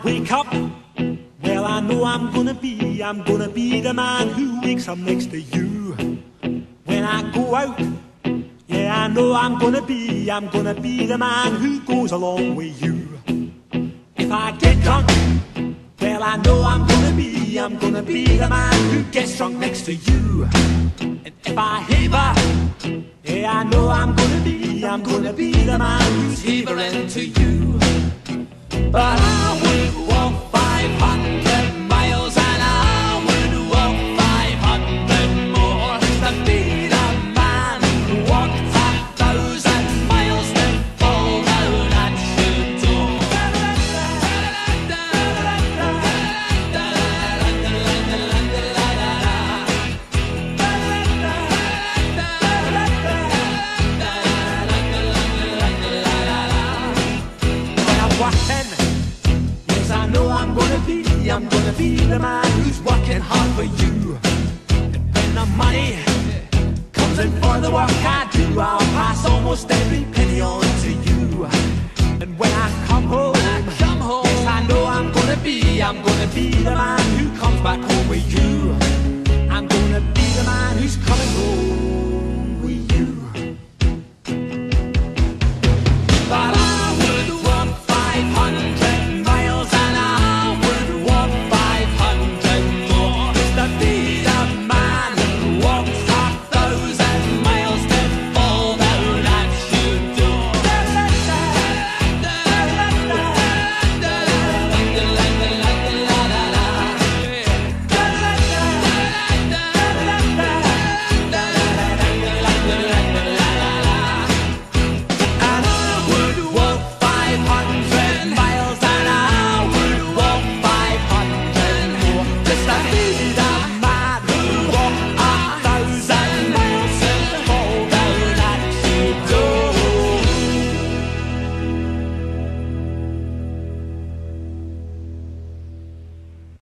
wake up, well, I know I'm gonna be the man who wakes up next to you. When I go out, yeah, I know I'm gonna be the man who goes along with you. If I get drunk, well, I know I'm gonna be the man who gets drunk next to you. And if I heaver, yeah, I know I'm gonna be the man who's heavering to you. But I would walk 500 miles and I would walk 500 more to be the man who walked 1,000 miles to fall down at your door. When I'm walking, yes, I know I'm gonna be the man who's working hard for you. And when the money comes in for the work I do, I'll pass almost every penny on to you. And when I come home, yes, I know I'm gonna be the man who comes back home with you.